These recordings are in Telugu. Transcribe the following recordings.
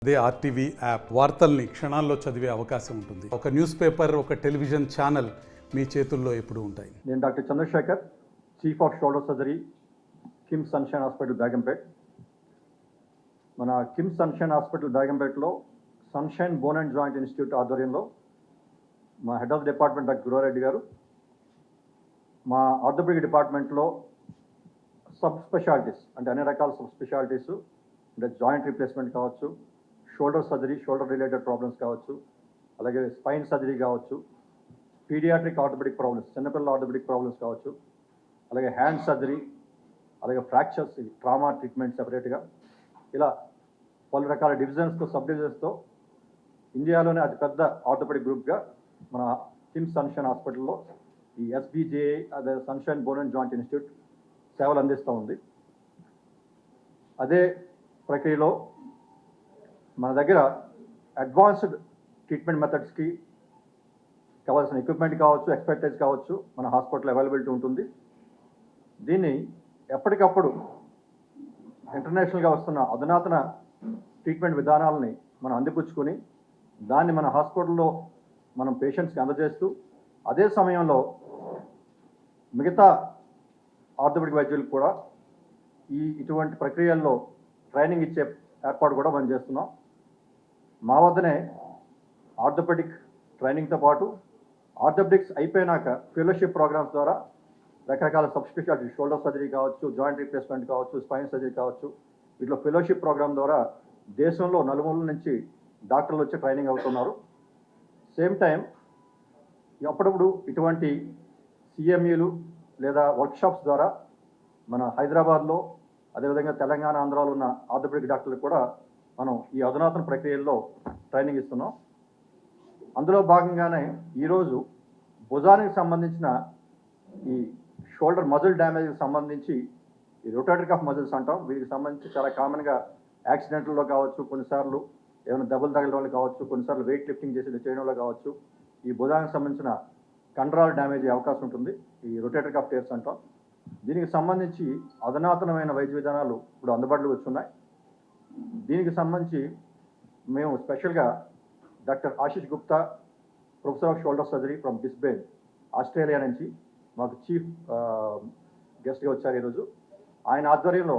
అదే ఆర్టీవీ యాప్ వార్తల్ని క్షణాల్లో చదివే అవకాశం ఉంటుంది. ఒక న్యూస్ పేపర్, ఒక టెలివిజన్ ఛానల్ మీ చేతుల్లో ఎప్పుడూ ఉంటాయి. నేను doctor Chandrashekar, chief of shoulder surgery, KIMS sunshine hospital Begumpet. మన కిమ్స్ సన్షైన్ హాస్పిటల్ బేగంపేట్లో sunshine bone and joint institute ఆధ్వర్యంలో మా head of department doctor Guruvareddy గారు, మా ఆర్థోపెడిక్ డిపార్ట్మెంట్లో సబ్ స్పెషాలిటీస్ అంటే అన్ని రకాల సబ్ స్పెషాలిటీస్ అంటే జాయింట్ రీప్లేస్మెంట్ కావచ్చు, shoulder surgery, shoulder related problems కావచ్చు, అలాగే స్పైన్ సర్జరీ కావచ్చు, పీడియాట్రిక్ ఆర్థోపెడిక్ ప్రాబ్లమ్స్, చిన్నపిల్లల ఆర్థోపెడిక్ ప్రాబ్లమ్స్ కావచ్చు, అలాగే హ్యాండ్ సర్జరీ, అలాగే ఫ్రాక్చర్స్, ట్రామా ట్రీట్మెంట్ సెపరేట్గా, ఇలా పలు రకాల డివిజన్స్తో, సబ్ డివిజన్స్తో ఇండియాలోనే అతిపెద్ద ఆర్థోపెడిక్ గ్రూప్గా మన కిమ్స్ సన్షైన్ హాస్పిటల్లో ఈ ఎస్బీజేఐ అదే sunshine bone and joint institute సేవలు అందిస్తూ ఉంది. అదే ప్రక్రియలో మన దగ్గర అడ్వాన్స్డ్ ట్రీట్మెంట్ మెథడ్స్కి కావాల్సిన ఎక్విప్మెంట్ కావచ్చు, ఎక్స్పర్టైజ్ కావచ్చు, మన హాస్పిటల్ అవైలబిలిటీ ఉంటుంది. దీన్ని ఎప్పటికప్పుడు ఇంటర్నేషనల్గా వస్తున్న అధునాతన ట్రీట్మెంట్ విధానాలని మనం అందిపుచ్చుకొని దాన్ని మన హాస్పిటల్లో మనం పేషెంట్స్కి అందజేస్తూ అదే సమయంలో మిగతా ఆర్థోపెడిక్ వైద్యులకు కూడా ఇటువంటి ప్రక్రియల్లో ట్రైనింగ్ ఇచ్చే ఏర్పాటు కూడా మనం చేస్తున్నాం. మా వద్దనే ఆర్థోపెడిక్ ట్రైనింగ్తో పాటు ఆర్థోపెడిక్స్ అయిపోయినాక ఫెలోషిప్ ప్రోగ్రామ్స్ ద్వారా రకరకాల సబ్ స్పెషాలిటీ, షోల్డర్ సర్జరీ కావచ్చు, జాయింట్ రీప్లేస్మెంట్ కావచ్చు, స్పైన్ సర్జరీ కావచ్చు, వీటిలో ఫెలోషిప్ ప్రోగ్రామ్ ద్వారా దేశంలో నలుమూలల నుంచి డాక్టర్లు వచ్చి ట్రైనింగ్ అవుతున్నారు. సేమ్ టైం అప్పుడప్పుడు ఇటువంటి సిఎంఈలు లేదా వర్క్షాప్స్ ద్వారా మన హైదరాబాద్లో, అదేవిధంగా తెలంగాణ, ఆంధ్రాలో ఉన్న ఆర్థోపెడిక్ డాక్టర్లకు కూడా మనం ఈ అధునాతన ప్రక్రియల్లో ట్రైనింగ్ ఇస్తున్నాం. అందులో భాగంగానే ఈరోజు భుజానికి సంబంధించిన ఈ షోల్డర్ మజిల్ డ్యామేజ్కి సంబంధించి ఈ రొటేటరీ కఫ్ మజిల్స్ అంటాం. వీటికి సంబంధించి చాలా కామన్గా యాక్సిడెంట్లో కావచ్చు, కొన్నిసార్లు ఏమైనా దెబ్బలు తగలడం వల్ల కావచ్చు, కొన్నిసార్లు వెయిట్ లిఫ్టింగ్ చేయడం వల్ల కావచ్చు, ఈ భుజానికి సంబంధించిన కండరాలు డ్యామేజ్ అయ్యే అవకాశం ఉంటుంది. ఈ రొటేటరీ కఫ్ టేర్స్ అంటాం. దీనికి సంబంధించి అధునాతనమైన వైద్య విధానాలు ఇప్పుడు అందుబాటులోకి వచ్చున్నాయి. దీనికి సంబంధించి మేము స్పెషల్గా doctor Ashish Gupta, professor of shoulder surgery from Brisbane, Australia నుంచి మాకు చీఫ్ గెస్ట్గా వచ్చారు ఈరోజు. ఆయన ఆధ్వర్యంలో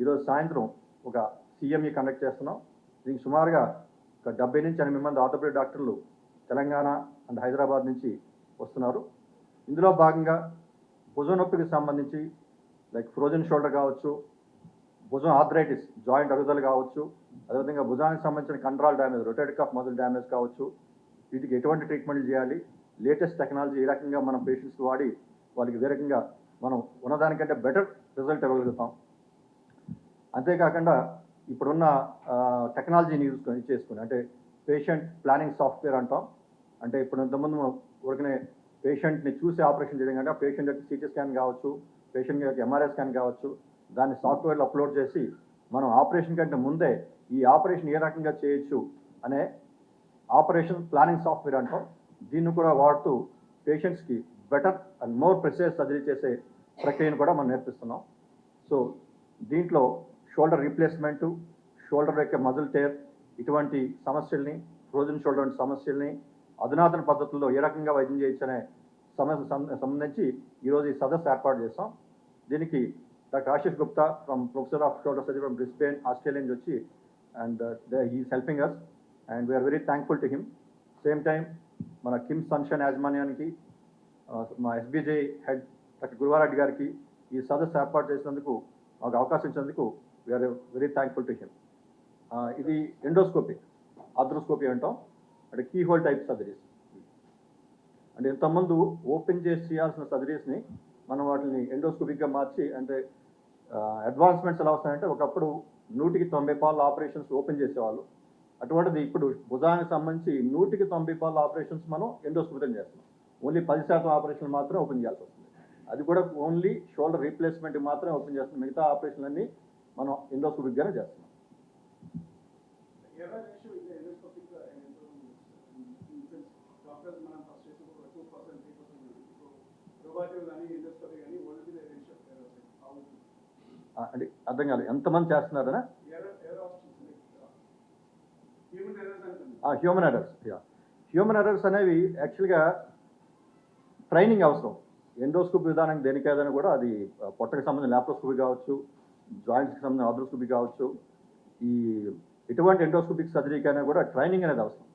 ఈరోజు సాయంత్రం ఒక సిఎంఈ కండక్ట్ చేస్తున్నాం. దీనికి సుమారుగా ఒక 70 నుంచి 80 మంది ఆర్థోపెడిక్ డాక్టర్లు తెలంగాణ అండ్ హైదరాబాద్ నుంచి వస్తున్నారు. ఇందులో భాగంగా భుజం నొప్పికి సంబంధించి లైక్ ఫ్రోజన్ షోల్డర్ కావచ్చు, భుజం ఆర్థరైటిస్, జాయింట్ అరుగుదల కావచ్చు, అదేవిధంగా భుజానికి సంబంధించిన కండరాల damage, rotatory cuff muscle damage కావచ్చు, వీటికి ఎటువంటి ట్రీట్మెంట్ చేయాలి, లేటెస్ట్ టెక్నాలజీ ఏ రకంగా మనం పేషెంట్స్కి వాడి వాళ్ళకి ఏ రకంగా మనం ఉన్నదానికంటే బెటర్ రిజల్ట్ ఇవ్వగలుగుతాం. అంతేకాకుండా ఇప్పుడున్న టెక్నాలజీని యూజ్ చేసుకుని అంటే పేషెంట్ ప్లానింగ్ సాఫ్ట్వేర్ అంటాం. అంటే ఇప్పుడు ఇంతకుముందు మనం ఊరికనే పేషెంట్ని చూసి ఆపరేషన్ చేయడం కంటే పేషెంట్ యొక్క సిటీ స్కాన్ కావచ్చు, పేషెంట్ యొక్క ఎంఆర్ఐ స్కాన్ కావచ్చు, దాన్ని సాఫ్ట్వేర్లో అప్లోడ్ చేసి మనం ఆపరేషన్ కంటే ముందే ఈ ఆపరేషన్ ఏ రకంగా చేయొచ్చు అనే ఆపరేషన్ ప్లానింగ్ సాఫ్ట్వేర్ అంటాం. దీన్ని కూడా వాడుతూ పేషెంట్స్కి better and more precise surgery చేసే ప్రక్రియను కూడా మనం నేర్పిస్తున్నాం. సో దీంట్లో షోల్డర్ రీప్లేస్మెంటు, షోల్డర్ యొక్క మజిల్ టేర్, ఇటువంటి సమస్యల్ని, ఫ్రోజన్ షోల్డర్ వంటి సమస్యల్ని అధునాతన పద్ధతుల్లో ఏ రకంగా వైద్యం చేయొచ్చు అనే సమస్య సంబంధించి ఈరోజు ఈ సదస్సు ఏర్పాటు చేస్తాం. దీనికి doctor Ashish Gupta from professor of shoulder surgery from Brisbane, Australia నుంచి వచ్చి and he's helping us and we're very thankful to him. Same time మన కిమ్స్ సన్షైన్ యాజమాన్యానికి, మా ఎస్బీజే హెడ్ డాక్టర్ గురువారెడ్డి గారికి ఈ సదస్సు ఏర్పాటు చేసినందుకు, మాకు అవకాశం ఇచ్చినందుకు we're very thankful to him. ఇది ఎండోస్కోపీ, ఆర్థ్రోస్కోపీ అంటాం. అంటే కీ హోల్ టైప్ సర్జరీస్. అంటే ఇంతకుముందు ఓపెన్ చేసి చేయాల్సిన సర్జరీస్ని మనం వాటిని ఎండోస్కోపిక్గా మార్చి, అంటే అడ్వాన్స్మెంట్స్ ఎలా వస్తాయంటే ఒకప్పుడు 100కి 90 పాళ్ళ ఆపరేషన్స్ ఓపెన్ చేసేవాళ్ళు. అటువంటిది ఇప్పుడు భుజానికి సంబంధించి 100కి 90 పాళ్ళ ఆపరేషన్స్ మనం ఎండోస్కోపిక్గా చేస్తున్నాం. ఓన్లీ 10% ఆపరేషన్లు మాత్రం ఓపెన్ చేయాల్సి వస్తుంది. అది కూడా ఓన్లీ షోల్డర్ రీప్లేస్మెంట్కి మాత్రమే ఓపెన్ చేస్తున్నాం. మిగతా ఆపరేషన్లన్నీ మనం ఎండోస్కోపిక్గానే చేస్తున్నాం. అంటే అర్థం కాలేదు, ఎంతమంది చేస్తున్నారనా? Human errors. హ్యూమన్ ఎర్రర్స్ అనేవి యాక్చువల్గా ట్రైనింగ్ అవసరం. ఎండోస్కోపీ విధానం దేనికైనా కూడా అది పొట్టకి సంబంధించిన ల్యాప్రోస్కోపీ కావచ్చు, జాయింట్స్కి సంబంధించిన ఆర్థ్రోస్కోపీ కావచ్చు, ఈ ఎటువంటి ఎండోస్కోపిక్ సర్జరీకైనా కూడా ట్రైనింగ్ అనేది అవసరం.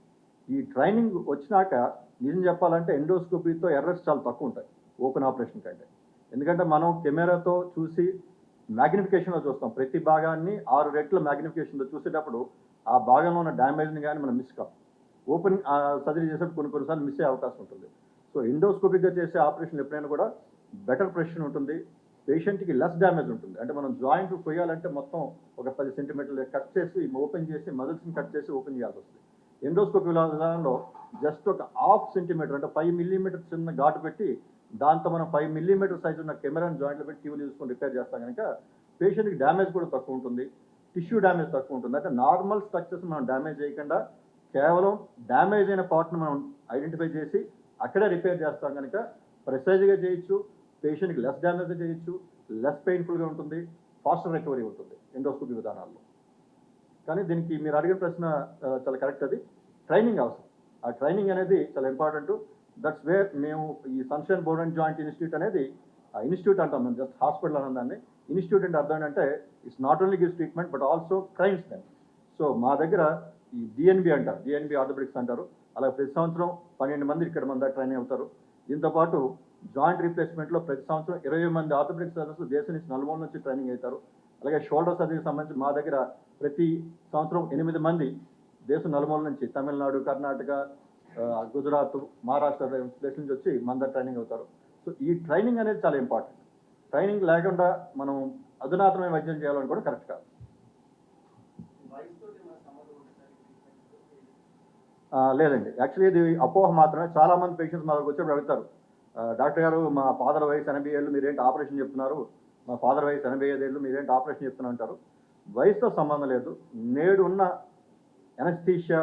ఈ ట్రైనింగ్ వచ్చినాక నిజం చెప్పాలంటే ఎండోస్కోపీతో ఎర్రర్స్ చాలా తక్కువ ఉంటాయి ఓపెన్ ఆపరేషన్ కంటే. ఎందుకంటే మనం కెమెరాతో చూసి మ్యాగ్నిఫికేషన్లో చూస్తాం. ప్రతి భాగాన్ని 6 రెట్ల మ్యాగ్నిఫికేషన్లో చూసేటప్పుడు ఆ భాగంలో ఉన్న డ్యామేజ్ని కానీ మనం మిస్ కాం. ఓపెన్ సర్జరీ చేసేటప్పుడు కొన్నిసార్లు మిస్ అయ్యే అవకాశం ఉంటుంది. సో ఎండోస్కోపిక్గా చేసే ఆపరేషన్ ఎప్పుడైనా కూడా బెటర్ ప్రెసిషన్ ఉంటుంది, పేషెంట్కి లెస్ డ్యామేజ్ ఉంటుంది. అంటే మనం జాయింట్ కొయ్యాలంటే మొత్తం ఒక 10 సెంటీమీటర్లు కట్ చేసి ఓపెన్ చేసి మజిల్స్ని కట్ చేసి ఓపెన్ చేయాల్సి వస్తుంది. ఎండోస్కోపీ విధానంలో జస్ట్ ఒక 1/2 సెంటీమీటర్ అంటే 5 మిల్లీమీటర్ చిన్న ఘాటు పెట్టి దాంతో మనం 5 మిల్లీమీటర్ సైజు ఉన్న కెమెరాని జాయింట్లో పెట్టి ట్యూబ్ తీసుకొని రిపేర్ చేస్తాం కనుక పేషెంట్కి డ్యామేజ్ కూడా తక్కువ ఉంటుంది, టిష్యూ డ్యామేజ్ తక్కువ ఉంటుంది. అంటే నార్మల్ స్ట్రక్చర్స్ మనం డ్యామేజ్ చేయకుండా కేవలం డ్యామేజ్ అయిన పార్ట్ని మనం ఐడెంటిఫై చేసి అక్కడే రిపేర్ చేస్తాం కనుక ప్రెసైజ్గా చేయొచ్చు, పేషెంట్కి లెస్ డ్యామేజ్గా చేయొచ్చు, లెస్ పెయిన్ఫుల్గా ఉంటుంది, ఫాస్టర్ రికవరీ ఉంటుంది ఎండోస్కోపీ విధానాల్లో. కానీ దీనికి మీరు అడిగిన ప్రశ్న చాలా కరెక్ట్. అది ట్రైనింగ్ అవసరం. ఆ ట్రైనింగ్ అనేది చాలా ఇంపార్టెంట్. దట్స్ వేర్ మేము ఈ sunshine bone and joint institute అనేది ఇన్స్టిట్యూట్ అంటాం, మేము జస్ట్ హాస్పిటల్ అన్నదాన్ని. ఇన్స్టిట్యూట్ అంటే అర్థం ఏంటంటే it's not only gives treatment but also trains them. So మా దగ్గర ఈ డిఎన్బి అంటారు, డిఎన్బి ఆర్థోపెడిక్స్ అంటారు. అలా ప్రతి సంవత్సరం 12 మంది ఇక్కడ మన దగ్గర ట్రైనింగ్ అవుతారు. దీంతోపాటు జాయింట్ రీప్లేస్మెంట్లో ప్రతి సంవత్సరం 20 మంది ఆర్థోపెడిక్స్ సర్జన్స్ దేశం నుంచి నలుమూల నుంచి ట్రైనింగ్ అవుతారు. అలాగే షోల్డర్ సర్జరీకి సంబంధించి మా దగ్గర ప్రతి సంవత్సరం 8 మంది దేశం నలుమూల నుంచి తమిళనాడు, కర్ణాటక, గుజరాత్, మహారాష్ట్ర ప్లేస్ నుంచి వచ్చి మన దగ్గర ట్రైనింగ్ అవుతారు. సో ఈ ట్రైనింగ్ అనేది చాలా ఇంపార్టెంట్. ట్రైనింగ్ లేకుండా మనం అధునాతనమైన వైద్యం చేయాలని కూడా కరెక్ట్ కాదు. లేదండి, యాక్చువల్లీ ఇది అపోహ మాత్రమే. చాలామంది పేషెంట్స్ మా దగ్గరకు వచ్చేప్పుడు అడుగుతారు, డాక్టర్ గారు మా ఫాదర్ వయసు 80 ఏళ్ళు మీరేంటి ఆపరేషన్ చెప్తున్నారు, మా ఫాదర్ వయసు 85 ఏళ్ళు మీరేంటి ఆపరేషన్ చెప్తున్నారు అంటారు. వయసుతో సంబంధం లేదు. నేడు ఉన్న ఎనస్థీషియా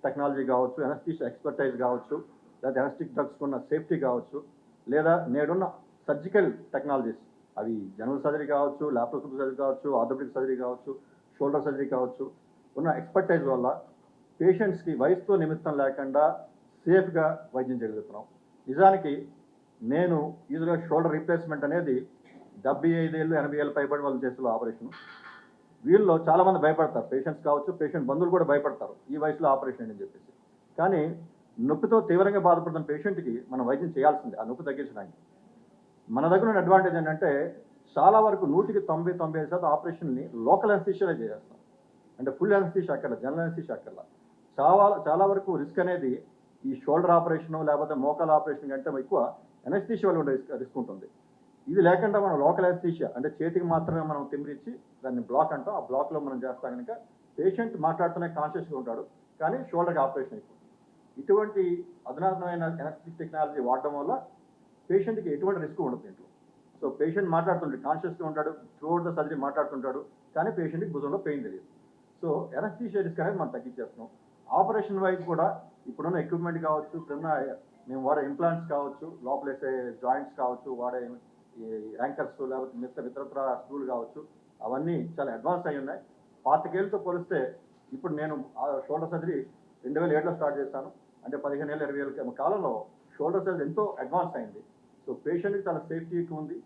టెక్నాలజీ కావచ్చు, ఎనస్థీషియా ఎక్స్పర్టైజ్ కావచ్చు, లేదా ఎనస్టిక్ డ్రగ్స్ ఉన్న సేఫ్టీ కావచ్చు, లేదా నేడున్న సర్జికల్ టెక్నాలజీస్ అవి జనరల్ సర్జరీ కావచ్చు, ల్యాప్రోస్కోపీ సర్జరీ కావచ్చు, ఆర్థోపెడిక్ సర్జరీ కావచ్చు, షోల్డర్ సర్జరీ కావచ్చు, ఉన్న ఎక్స్పర్టైజ్ వల్ల పేషెంట్స్కి వయసుతో నిమిత్తం లేకుండా సేఫ్గా వైద్యం చేయగలుగుతున్నాం. నిజానికి నేను ఈజీగా షోల్డర్ రీప్లేస్మెంట్ అనేది 75 ఏళ్ళు 80 ఏళ్ళు పైబడి వాళ్ళు చేసిన ఆపరేషన్. వీళ్ళలో చాలామంది భయపడతారు, పేషెంట్స్ కావచ్చు, పేషెంట్ బంధువులు కూడా భయపడతారు ఈ వయసులో ఆపరేషన్ అని చెప్పేసి. కానీ నొప్పితో తీవ్రంగా బాధపడుతున్న పేషెంట్కి మనం వైద్యం చేయాల్సిందే ఆ నొప్పి తగ్గించడానికి. మన దగ్గర ఉన్న అడ్వాంటేజ్ ఏంటంటే చాలా వరకు 100కి 90-95% ఆపరేషన్ని లోకల్ ఎనస్థీషియాలో చేసేస్తాం. అంటే ఫుల్ ఎనస్థీషియా అక్కర్లా, జనరల్ ఎనస్థీషియా అక్కర్లా. చాలా వరకు రిస్క్ అనేది ఈ షోల్డర్ ఆపరేషన్ లేకపోతే మోకాల ఆపరేషన్ కంటే ఎక్కువ ఎనస్థీషియా వల్ల ఉండే రిస్క్ ఉంటుంది. ఇది లేకుండా మనం లోకల్ ఎనస్థీషియా అంటే చేతికి మాత్రమే మనం తిమ్మిరిచ్చి దాన్ని బ్లాక్ అంటాం, ఆ బ్లాక్లో మనం చేస్తాం కనుక పేషెంట్ మాట్లాడుతూనే కాన్షియస్గా ఉంటాడు, కానీ షోల్డర్కి ఆపరేషన్ అయిపోతుంది. ఇటువంటి అధునాతనమైన ఎనస్థెటిక్ టెక్నాలజీ వాడడం వల్ల పేషెంట్కి ఎటువంటి రిస్క్ ఉండదు దీంట్లో. సో పేషెంట్ మాట్లాడుతుంటాడు, కాన్షియస్గా ఉంటాడు, త్రూఅవుట్ ద సర్జరీ మాట్లాడుతుంటాడు, కానీ పేషెంట్కి భుజంలో పెయిన్ తెలియదు. సో ఎనస్థీషియా రిస్క్ అనేది మనం తగ్గించేస్తున్నాం. ఆపరేషన్ వైజ్ కూడా ఇప్పుడున్న ఎక్విప్మెంట్ కావచ్చు, ఇప్పుడున్న మేము వాడే ఇంప్లాంట్స్ కావచ్చు, లోపల వేసే జాయింట్స్ కావచ్చు, వాడే యాంకర్స్ లేకపోతే ఇతరత్ర స్క్రూలు కావచ్చు, అవన్నీ చాలా అడ్వాన్స్ అయి ఉన్నాయి. 25 ఏళ్ళతో పోలిస్తే ఇప్పుడు నేను షోల్డర్ సర్జరీ 2007లో స్టార్ట్ చేశాను. అంటే 15 ఏళ్ళు 20 ఏళ్ళ కాలంలో షోల్డర్ సర్జరీ ఎంతో అడ్వాన్స్ అయింది. సో పేషెంట్కి చాలా సేఫ్టీ ఎక్కువ ఉంది,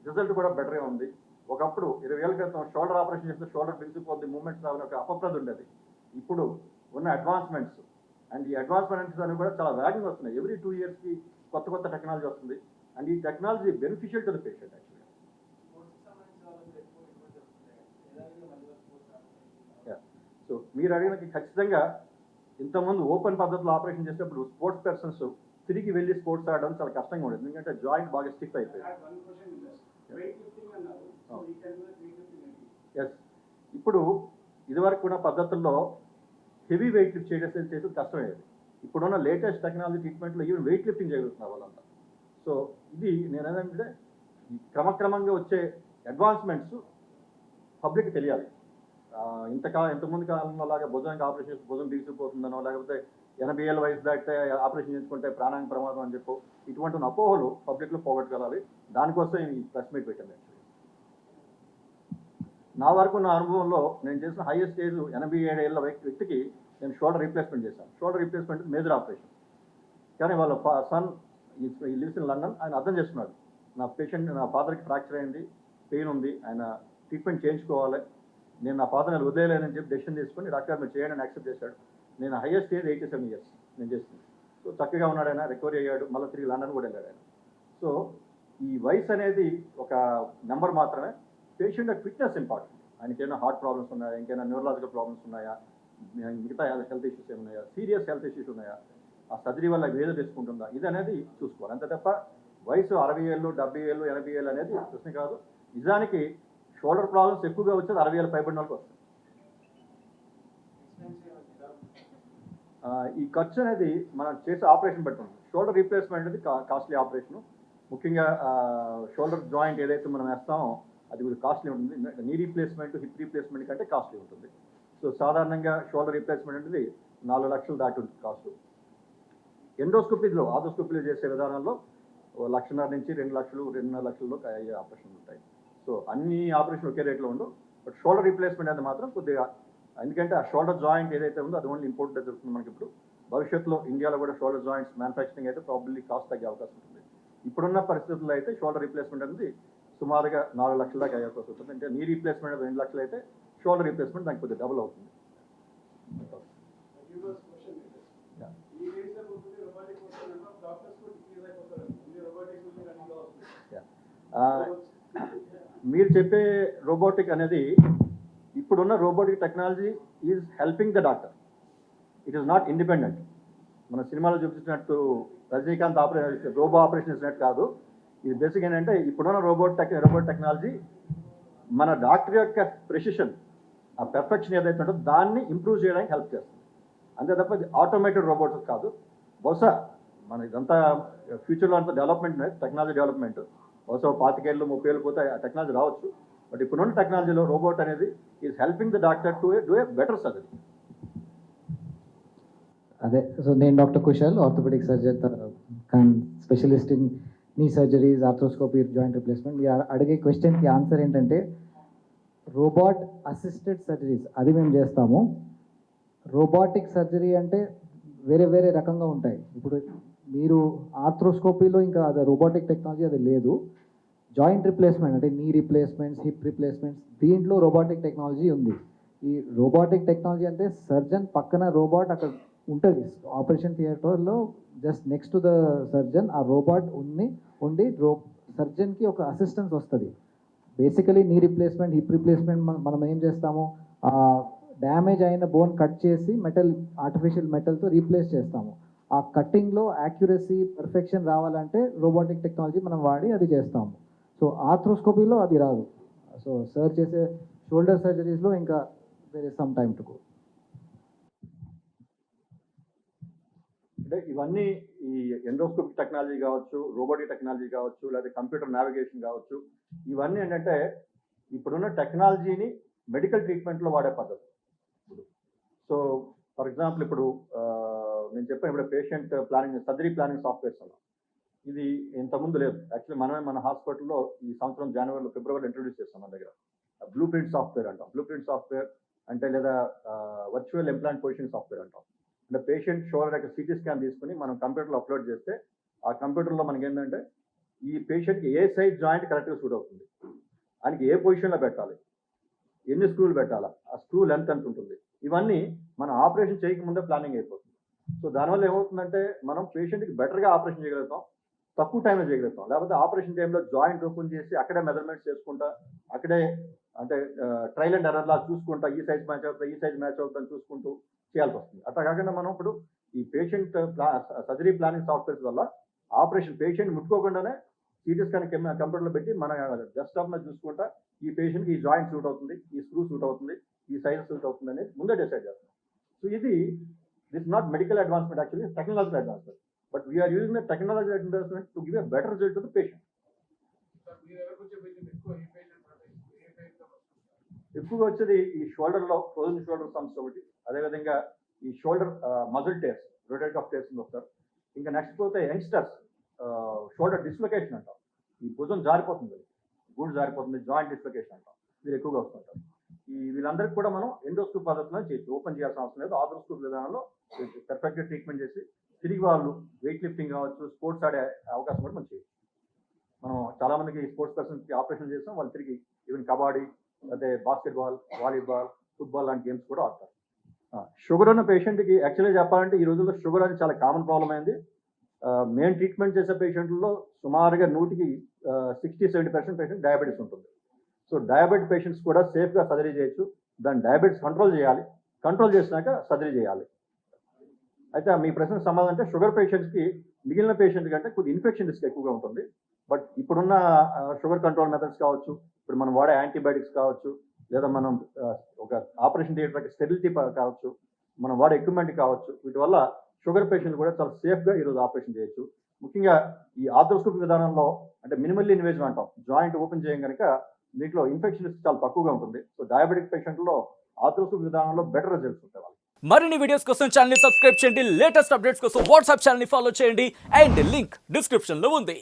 రిజల్ట్ కూడా బెటర్గా ఉంది. ఒకప్పుడు 20 ఏళ్ళ క్రితం షోల్డర్ ఆపరేషన్ చేస్తే షోల్డర్ బిగిసిపోద్ది, మూమెంట్స్ రావాలని ఒక అపప్రద ఉండేది. ఇప్పుడు ఉన్న అడ్వాన్స్మెంట్స్ అండ్ ఈ అడ్వాన్స్మెంట్స్ అనేవి కూడా చాలా వేగంగా వస్తున్నాయి. ఎవ్రీ 2 ఇయర్స్కి కొత్త టెక్నాలజీ వస్తుంది. అండ్ ఈ technology beneficial to the patient యాక్చువల్గా. సో మీరు అడిగినకి ఖచ్చితంగా ఇంతకుముందు ఓపెన్ పద్ధతిలో ఆపరేషన్ చేసేటప్పుడు స్పోర్ట్స్ పర్సన్స్ తిరిగి వెళ్ళి స్పోర్ట్స్ ఆడడం చాలా కష్టంగా ఉండేది, ఎందుకంటే జాయింట్ బాగా స్టిఫ్ అయిపోయింది. ఎస్, ఇప్పుడు ఇదివరకు ఉన్న పద్ధతుల్లో హెవీ వెయిట్ లిఫ్ట్ చేయడం కష్టమయ్యేది. ఇప్పుడున్న లేటెస్ట్ టెక్నాలజీ ట్రీట్మెంట్లో ఈవెన్ వెయిట్ లిఫ్టింగ్ చేయగలుగుతున్నారు వాళ్ళంతా. సో ఇది నేను ఏదంటే క్రమక్రమంగా వచ్చే అడ్వాన్స్మెంట్స్ పబ్లిక్ తెలియాలి. ఇంతకుముందు కాలంలో లాగా భుజానికి ఆపరేషన్ చేసి భుజం బిగిసిపోతుందనో, లేకపోతే 80 ఏళ్ళ వయసు దాటితే ఆపరేషన్ చేసుకుంటే ప్రాణానికి ప్రమాదం అని చెప్పో ఇటువంటి అపోహలు పబ్లిక్లో పోగొట్టుకెళ్ళాలి. దానికోసం ఈ ప్రెస్ మీట్ పెట్టాను. నా వరకు నా అనుభవంలో నేను చేసిన హైయెస్ట్ ఏజ్ 87 ఏళ్ళ వ్యక్తికి నేను షోల్డర్ రీప్లేస్మెంట్ చేశాను. Shoulder replacement major operation. కానీ వాళ్ళ సన్ ఈ లివ్స్ ఇన్ లండన్. ఆయన అర్థం చేస్తున్నాడు, నా ఫాదర్కి ఫ్రాక్చర్ అయింది, పెయిన్ ఉంది, ఆయన ట్రీట్మెంట్ చేయించుకోవాలి, నేను నా ఫాదర్ని వదిలేయలేనని చెప్పి డెసిషన్ తీసుకొని డాక్టర్ మీరు చేయండి అని యాక్సెప్ట్ చేశాడు. నేను హైయెస్ట్ ఏజ్ 87 years నేను చేసింది. సో చక్కగా ఉన్నాడు ఆయన, రికవరీ అయ్యాడు, మళ్ళీ తిరిగి లండన్ కూడా వెళ్ళాడు ఆయన. సో ఈ వయసు అనేది ఒక నెంబర్ మాత్రమే. Patient fitness important. ఆయనకి ఏమైనా హార్ట్ ప్రాబ్లమ్స్ ఉన్నాయా, ఇంకేమైనా న్యూరలాజికల్ ప్రాబ్లమ్స్ ఉన్నాయా, మిగతా హెల్త్ ఇష్యూస్ ఏమున్నాయా, సీరియస్ హెల్త్ ఇష్యూస్ ఉన్నాయా, ఆ సర్జరీ వల్ల వేద తెచ్చుకుంటుందా, ఇది అనేది చూసుకోవాలి. అంతే తప్ప వయసు 60 ఏళ్ళు 70 ఏళ్ళు 80 ఏళ్ళు అనేది ప్రశ్న కాదు. నిజానికి షోల్డర్ ప్రాబ్లమ్స్ ఎక్కువగా వచ్చేది 60 ఏళ్ళు పైబడిన వాళ్ళకి వస్తాయి. ఈ ఖర్చు అనేది మనం చేసే ఆపరేషన్ బట్టి ఉంటుంది. షోల్డర్ రీప్లేస్మెంట్ అనేది కాస్ట్లీ ఆపరేషను. ముఖ్యంగా షోల్డర్ జాయింట్ ఏదైతే మనం వేస్తామో అది కొంచెం కాస్ట్లీ ఉంటుంది. నీ రీప్లేస్మెంట్, హిప్ రీప్లేస్మెంట్ కంటే కాస్ట్లీ ఉంటుంది. సో సాధారణంగా షోల్డర్ రీప్లేస్మెంట్ అనేది 4 లక్షలు దాటి ఉంటుంది కాస్ట్. ఎండోస్కోపీలో ఆర్థోస్కోపీలో చేసే విధానంలో 1,50,000 నుంచి 2 లక్షలు 2.5 లక్షల్లో అయ్యే ఆపరేషన్లు ఉంటాయి. సో అన్ని ఆపరేషన్లు ఒకే రేట్లో ఉండవు. బట్ షోల్డర్ రీప్లేస్మెంట్ అనేది మాత్రం కొద్దిగా, ఎందుకంటే ఆ షోల్డర్ జాయింట్ ఏదైతే ఉందో అది ఓన్లీ ఇంపోర్ట్ దొరుకుతుంది మనకి. ఇప్పుడు భవిష్యత్తులో ఇండియాలో కూడా షోల్డర్ జాయింట్స్ మ్యానుఫ్యాక్చరింగ్ అయితే ప్రాబ్లీ కాస్ట్ తగ్గే అవకాశం ఉంటుంది. ఇప్పుడున్న పరిస్థితుల్లో అయితే షోల్డర్ రీప్లేస్మెంట్ అనేది సుమారుగా 4 లక్షల దాకా అయ్యే అవకాశం ఉంటుంది. అంటే నీ రీప్లేస్మెంట్ 2 లక్షలు అయితే షోల్డర్ రీప్లేస్మెంట్ దానికి కొద్దిగా డబుల్ అవుతుంది. మీరు చెప్పే రోబోటిక్ అనేది, ఇప్పుడున్న robotic technology is helping the doctor. It is not independent. మన సినిమాలో చూపించినట్టు రజనీకాంత్ రోబో ఆపరేషన్ చేసినట్టు కాదు. ఇది బేసిక్ ఏంటంటే ఇప్పుడున్న రోబోట్ టెక్నాలజీ మన డాక్టర్ యొక్క ప్రెసిషన్, ఆ పెర్ఫెక్షన్ ఏదైతే ఉంటుందో దాన్ని ఇంప్రూవ్ చేయడానికి హెల్ప్ చేస్తుంది. అంతే తప్ప ఇది ఆటోమేటెడ్ రోబోట్స్ కాదు. బహుశా మన ఇదంతా ఫ్యూచర్లో అంతా డెవలప్మెంట్, టెక్నాలజీ డెవలప్మెంట్, బహుశా 25 ఏళ్ళు 30 ఏళ్ళు పోతే ఆ టెక్నాలజీ రావచ్చు. బట్ ఇప్పుడున్న టెక్నాలజీలో రోబోట్ అనేది is helping the doctor to do a better surgery. అదే, సో నేను doctor Kushal, orthopaedic surgeon, specialist in knee surgeries, arthroscopy, joint replacement. మీరు అడిగే క్వశ్చన్కి ఆన్సర్ ఏంటంటే రోబోట్ అసిస్టెడ్ సర్జరీస్ అది మేము చేస్తాము. రోబోటిక్ సర్జరీ అంటే వేరే వేరే రకంగా ఉంటాయి. ఇప్పుడు మీరు ఆర్థ్రోస్కోపీలో ఇంకా అది రోబోటిక్ టెక్నాలజీ అది లేదు. జాయింట్ రిప్లేస్మెంట్ అంటే నీ రీప్లేస్మెంట్స్, హిప్ రీప్లేస్మెంట్స్, దీంట్లో రోబోటిక్ టెక్నాలజీ ఉంది. ఈ రోబోటిక్ టెక్నాలజీ అంటే సర్జన్ పక్కన రోబోట్ అక్కడ ఉంటుంది ఆపరేషన్ థియేటర్లో, just next to the surgeon ఆ రోబోట్ ఉండి సర్జన్కి ఒక అసిస్టెన్స్ వస్తుంది. Basically knee replacement, hip replacement మనం ఏం చేస్తాము, డ్యామేజ్ అయిన బోన్ కట్ చేసి ఆర్టిఫిషియల్ మెటల్తో రీప్లేస్ చేస్తాము. ఆ కట్టింగ్లో యాక్యురసీ, పర్ఫెక్షన్ రావాలంటే రోబోటిక్ టెక్నాలజీ మనం వాడి అది చేస్తాము. సో ఆర్థ్రోస్కోపీలో అది రాదు. సో చేసే షోల్డర్ సర్జరీస్లో ఇంకా there is some time to go. అంటే ఇవన్నీ ఈ ఎండోస్కోపిక్ టెక్నాలజీ కావచ్చు, రోబోటిక్ టెక్నాలజీ కావచ్చు, లేదా కంప్యూటర్ నావిగేషన్ కావచ్చు, ఇవన్నీ ఏంటంటే ఇప్పుడున్న టెక్నాలజీని మెడికల్ ట్రీట్మెంట్లో వాడే పద్ధతి. సో ఫర్ ఎగ్జాంపుల్ ఇప్పుడు నేను చెప్పాను ఇప్పుడు patient planning, surgery planning softwares అలా, ఇది ఇంతకుముందు లేదు. యాక్చువల్లీ మనమే మన హాస్పిటల్లో ఈ సంవత్సరం ఫిబ్రవరిలో ఇంట్రొడ్యూస్ చేస్తాం మన దగ్గర. బ్లూ ప్రింట్ సాఫ్ట్వేర్ అంటాం. బ్లూ ప్రింట్ సాఫ్ట్వేర్ అంటే లేదా వర్చువల్ ఇంప్లాంట్ పొజిషన్ సాఫ్ట్వేర్ అంటాం. అంటే పేషెంట్ షోల్డర్ యొక్క సిటీ స్కాన్ తీసుకుని మనం కంప్యూటర్లో అప్లోడ్ చేస్తే ఆ కంప్యూటర్లో మనకి ఏంటంటే ఈ పేషెంట్కి ఏ సైజ్ జాయింట్ కరెక్ట్గా సూట్ అవుతుంది, ఆయనకి ఏ పొజిషన్లో పెట్టాలి, ఎన్ని స్క్రూలు పెట్టాలా, ఆ స్క్రూ లెంత్ ఎంత ఉంటుంది, ఇవన్నీ మనం ఆపరేషన్ చేయకముందే ప్లానింగ్ అయిపోతుంది. సో దానివల్ల ఏమవుతుందంటే మనం పేషెంట్కి బెటర్గా ఆపరేషన్ చేయగలుగుతాం, తక్కువ టైంలో చేయగలుగుతాం. లేకపోతే ఆపరేషన్ టైంలో జాయింట్ ఓపెన్ చేసి అక్కడే మెజర్మెంట్స్ చేసుకుంటా, అక్కడే అంటే ట్రైల్ అండ్ ఎర్రర్లా చూసుకుంటా ఈ సైజ్ మ్యాచ్ అవుతుంది, ఈ సైజ్ మ్యాచ్ అవుతుందని చూసుకుంటూ చేయాల్సి వస్తుంది. అట్లా కాకుండా మనం ఇప్పుడు ఈ పేషెంట్ సర్జరీ ప్లానింగ్ సాఫ్ట్వేర్స్ వల్ల ఆపరేషన్ పేషెంట్ ముట్టుకోకుండానే సిటీ స్కాన్ కంప్యూటర్లో పెట్టి మన డెస్క్టాప్ మీద చూసుకుంటా ఈ పేషెంట్కి ఈ జాయింట్ సూట్ అవుతుంది, ఈ స్క్రూ సూట్ అవుతుంది, ఈ సైజ్ సూట్ అవుతుంది అనేది ముందే డిసైడ్ చేస్తాం. So this not medical advancement, actually technological advancement. But we're using the technology advancement to give a better result to the patient. ఎక్కువగా వచ్చేది ఈ షోల్డర్లో ఫ్రోజన్ షోల్డర్ సమస్య ఒకటి, అదేవిధంగా ఈ shoulder muscle tears, rotate of tears వస్తారు. ఇంకా నెక్స్ట్ పోతే యంగ్స్టర్స్ షోల్డర్ డిస్లొకేషన్ అంటాం. ఈ భుజం జారిపోతుంది, గూడు జారిపోతుంది, జాయింట్ డిస్లొకేషన్ అంటాం. మీరు ఎక్కువగా వస్తుంటారు. వీళ్ళందరికీ కూడా మనం ఎండోస్కోప్ పద్ధతిలో చేయొచ్చు. ఓపెన్ చేయాల్సిన అవసరం లేదు. ఆర్థోస్కోప్ విధానంలో పర్ఫెక్ట్గా ట్రీట్మెంట్ చేసి తిరిగి వాళ్ళు వెయిట్ లిఫ్టింగ్ కావచ్చు, స్పోర్ట్స్ ఆడే అవకాశం కూడా మనం చేయొచ్చు. మనం చాలా మందికి స్పోర్ట్స్ పర్సన్స్కి ఆపరేషన్ చేస్తాం, వాళ్ళు తిరిగి ఈవెన్ కబడ్డీ, అదే బాస్కెట్బాల్, వాలీబాల్, ఫుట్బాల్ లాంటి గేమ్స్ కూడా ఆడతారు. షుగర్ ఉన్న పేషెంట్కి యాక్చువల్గా చెప్పాలంటే ఈ రోజుల్లో షుగర్ అనేది చాలా కామన్ ప్రాబ్లం అయింది. మేము ట్రీట్మెంట్ చేసే పేషెంట్లలో సుమారుగా 60-70% పేషెంట్ డయాబెటీస్ ఉంటుంది. సో డయాబెటిక్ పేషెంట్స్ కూడా సేఫ్గా సర్జరీ చేయొచ్చు. దాన్ని డయాబెటీస్ కంట్రోల్ చేయాలి, కంట్రోల్ చేసినాక సర్జరీ చేయాలి. అయితే మీ ప్రశ్న సమాధానం అంటే షుగర్ పేషెంట్స్కి మిగిలిన పేషెంట్ కంటే కొద్ది ఇన్ఫెక్షన్ రిస్క్ ఎక్కువగా ఉంటుంది. బట్ ఇప్పుడున్న షుగర్ కంట్రోల్ మెథడ్స్ కావచ్చు, ఇప్పుడు మనం వాడే యాంటీబయాటిక్స్ కావచ్చు, లేదా మనం ఒక ఆపరేషన్ థియేటర్కి స్టెరిలిటీ కావచ్చు, మనం వాడే ఎక్విప్మెంట్ కావచ్చు, వీటి వల్ల షుగర్ పేషెంట్ కూడా చాలా సేఫ్గా ఈరోజు ఆపరేషన్ చేయొచ్చు. ముఖ్యంగా ఈ ఆర్థోస్కోపీ విధానంలో అంటే మినిమల్లీ ఇన్వేజివ్ అంటాం, జాయింట్ ఓపెన్ చేయం కనుక దీంట్లో ఇన్ఫెక్షన్ రిస్క్ చాలా తక్కువగా ఉంటుంది. సో డయాబెటిక్ పేషెంట్లో ఆర్థోస్కోపీ విధానంలో బెటర్ రిజల్ట్స్ ఉంటాయి వాళ్ళు. మరిన్ని వీడియోస్ కోసం ఛానల్ ని సబ్స్క్రైబ్ చేయండి, లేటెస్ట్ అప్డేట్స్ కోసం వాట్సాప్ ఛానల్ ని ఫాలో చేయండి అండ్ లింక్ డిస్క్రిప్షన్ లో ఉంది.